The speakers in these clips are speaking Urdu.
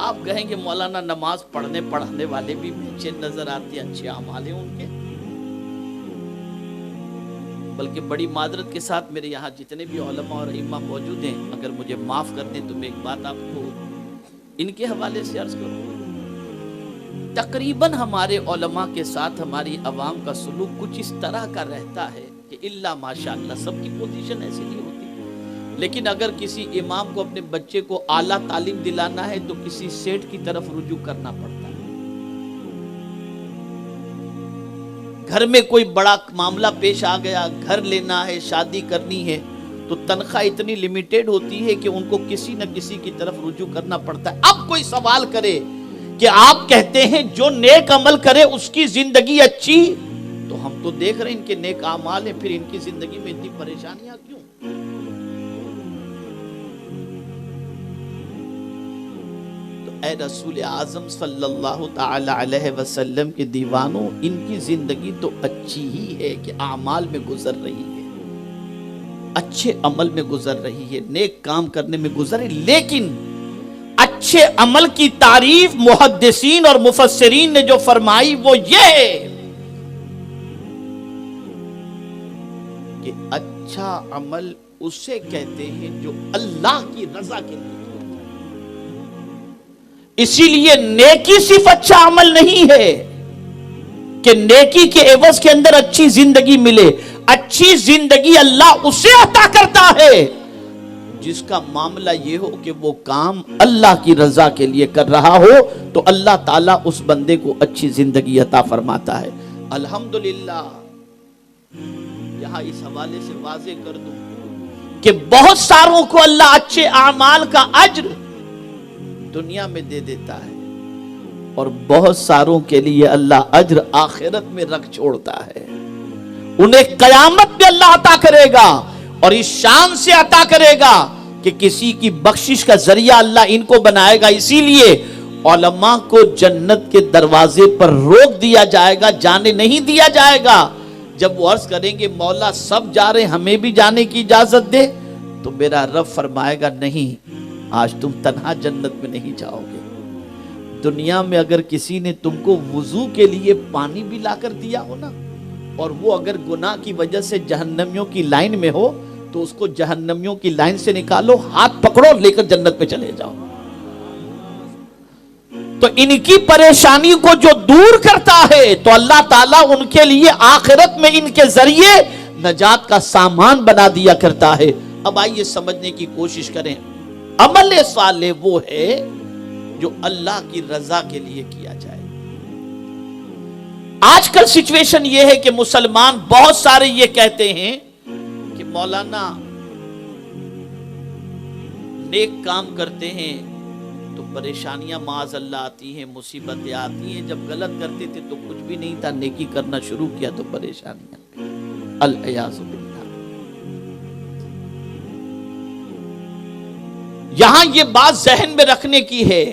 آپ کہیں گے مولانا نماز پڑھنے پڑھانے والے بھی بے نظر آتے ہیں، اچھے اعمال ہیں ان کے، بلکہ بڑی معذرت کے ساتھ میرے یہاں جتنے بھی علماء اور ائمہ موجود ہیں، اگر مجھے معاف کر دیں تو میں ایک بات آپ کو ان کے حوالے سے عرض کروں، تقریباً ہمارے علماء کے ساتھ ہماری عوام کا سلوک کچھ اس طرح کا رہتا ہے کہ الا ماشاءاللہ سب کی پوزیشن ایسی نہیں ہوتی، لیکن اگر کسی امام کو اپنے بچے کو اعلیٰ تعلیم دلانا ہے تو کسی سیٹ کی طرف رجوع کرنا پڑتا ہے، گھر میں کوئی بڑا معاملہ پیش آ گیا، گھر لینا ہے، شادی کرنی ہے، تو تنخواہ اتنی لیمیٹڈ ہوتی ہے کہ ان کو کسی نہ کسی کی طرف رجوع کرنا پڑتا ہے۔ اب کوئی سوال کرے کہ آپ کہتے ہیں جو نیک عمل کرے اس کی زندگی اچھی، تو ہم تو دیکھ رہے ہیں ان کے نیک اعمال ہیں، پھر ان کی زندگی میں اتنی پریشانیاں کیوں؟ تو اے رسول اعظم صلی اللہ تعالی علیہ وسلم کے دیوانوں، ان کی زندگی تو اچھی ہی ہے کہ اعمال میں گزر رہی ہے، اچھے عمل میں گزر رہی ہے، نیک کام کرنے میں گزر رہی ہے، لیکن اچھے عمل کی تعریف محدثین اور مفسرین نے جو فرمائی وہ یہ ہے کہ اچھا عمل اسے کہتے ہیں جو اللہ کی رضا کے لیے ہوتا ہے۔ اسی لیے نیکی صرف اچھا عمل نہیں ہے کہ نیکی کے عوض کے اندر اچھی زندگی ملے، اچھی زندگی اللہ اسے عطا کرتا ہے جس کا معاملہ یہ ہو کہ وہ کام اللہ کی رضا کے لیے کر رہا ہو، تو اللہ تعالیٰ اس بندے کو اچھی زندگی عطا فرماتا ہے۔ الحمدللہ یہاں اس حوالے سے واضح کر دوں کہ بہت ساروں کو اللہ اچھے اعمال کا اجر دنیا میں دے دیتا ہے، اور بہت ساروں کے لیے اللہ اجر آخرت میں رکھ چھوڑتا ہے، انہیں قیامت میں اللہ عطا کرے گا، اور اس شان سے عطا کرے گا کہ کسی کی بخشش کا ذریعہ اللہ ان کو بنائے گا۔ اسی لیے علماء کو جنت کے دروازے پر روک دیا جائے گا، جانے نہیں دیا جائے گا۔ جب وہ عرض کریں گے مولا سب جا رہے ہمیں بھی جانے کی اجازت دے، تو میرا رب فرمائے گا نہیں، آج تم تنہا جنت میں نہیں جاؤ گے۔ دنیا میں اگر کسی نے تم کو وضو کے لیے پانی بھی لا کر دیا ہو نا، اور وہ اگر گناہ کی وجہ سے جہنمیوں کی لائن میں ہو، تو اس کو جہنمیوں کی لائن سے نکالو، ہاتھ پکڑو، لے کر جنت میں چلے جاؤ۔ تو ان کی پریشانی کو جو دور کرتا ہے تو اللہ تعالیٰ ان کے لیے آخرت میں ان کے ذریعے نجات کا سامان بنا دیا کرتا ہے۔ اب آئیے سمجھنے کی کوشش کریں، عمل صالح وہ ہے جو اللہ کی رضا کے لیے کیا جائے۔ آج کل سچویشن یہ ہے کہ مسلمان بہت سارے یہ کہتے ہیں کہ مولانا نیک کام کرتے ہیں تو پریشانیاں معاذ اللہ آتی ہیں، مصیبتیں آتی ہیں، جب غلط کرتے تھے تو کچھ بھی نہیں تھا، نیکی کرنا شروع کیا تو پریشانیاں، العیاذ باللہ۔ یہاں یہ بات ذہن میں رکھنے کی ہے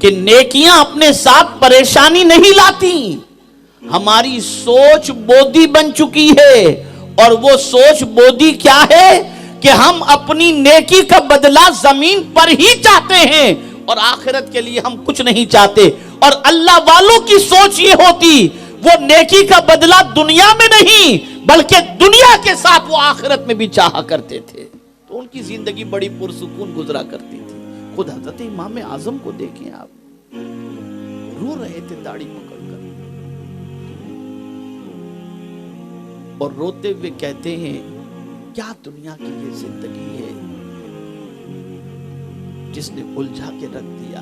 کہ نیکیاں اپنے ساتھ پریشانی نہیں لاتی، ہماری سوچ بودی بن چکی ہے، اور وہ سوچ بودی کیا ہے کہ ہم اپنی نیکی کا بدلہ زمین پر ہی چاہتے ہیں، اور آخرت کے لیے ہم کچھ نہیں چاہتے۔ اور اللہ والوں کی سوچ یہ ہوتی، وہ نیکی کا بدلہ دنیا میں نہیں بلکہ دنیا کے ساتھ وہ آخرت میں بھی چاہا کرتے تھے، تو ان کی زندگی بڑی پرسکون گزرا کرتی تھی۔ خود حضرت امام اعظم کو دیکھیں آپ، رو رہے تھے داڑھی پکڑ کر، اور روتے ہوئے کہتے ہیں کیا دنیا کی یہ زندگی ہے جس نے الجھا کے رکھ دیا،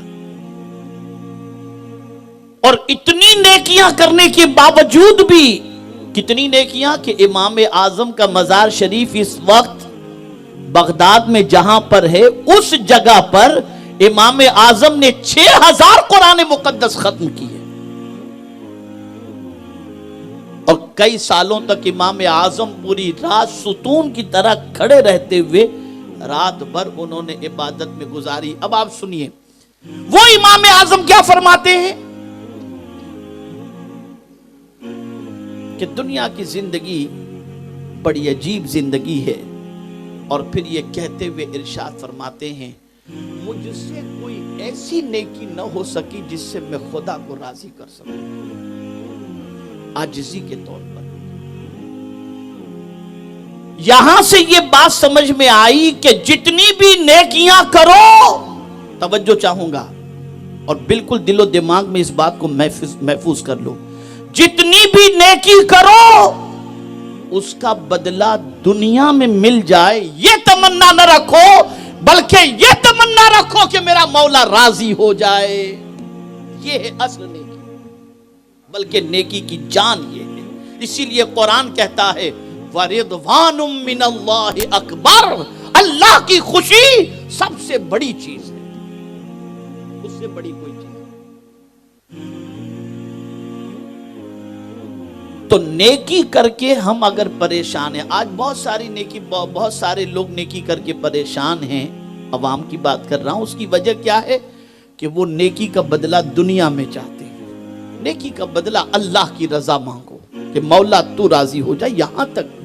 اور اتنی نیکیاں کرنے کے باوجود بھی، کتنی نیکیاں کہ امام اعظم کا مزار شریف اس وقت بغداد میں جہاں پر ہے، اس جگہ پر امام اعظم نے 6000 قرآن مقدس ختم کیے، اور کئی سالوں تک امام اعظم پوری رات ستون کی طرح کھڑے رہتے ہوئے رات بھر انہوں نے عبادت میں گزاری۔ اب آپ سنیے وہ امام اعظم کیا فرماتے ہیں کہ دنیا کی زندگی بڑی عجیب زندگی ہے، اور پھر یہ کہتے ہوئے ارشاد فرماتے ہیں مجھ سے کوئی ایسی نیکی نہ ہو سکی جس سے میں خدا کو راضی کر سکوں، عاجزی کے طور پر۔ یہاں سے یہ بات سمجھ میں آئی کہ جتنی بھی نیکیاں کرو، توجہ چاہوں گا اور بالکل دل و دماغ میں اس بات کو محفوظ کر لو، جتنی بھی نیکی کرو اس کا بدلہ دنیا میں مل جائے یہ تمنا نہ رکھو، بلکہ یہ تمنا رکھو کہ میرا مولا راضی ہو جائے۔ یہ ہے اصل نیکی، بلکہ نیکی کی جان یہ ہے۔ اسی لیے قرآن کہتا ہے وَرِضْوَانٌ مِّنَ اللَّهِ أَكْبَرُ، اللہ کی خوشی سب سے بڑی چیز ہے، اس سے بڑی کوئی چیز نہیں۔ تو نیکی کر کے ہم اگر پریشان ہیں، آج بہت سارے لوگ نیکی کر کے پریشان ہیں، عوام کی بات کر رہا ہوں، اس کی وجہ کیا ہے کہ وہ نیکی کا بدلہ دنیا میں چاہتے ہیں۔ نیکی کا بدلہ اللہ کی رضا مانگو کہ مولا تو راضی ہو جائے، یہاں تک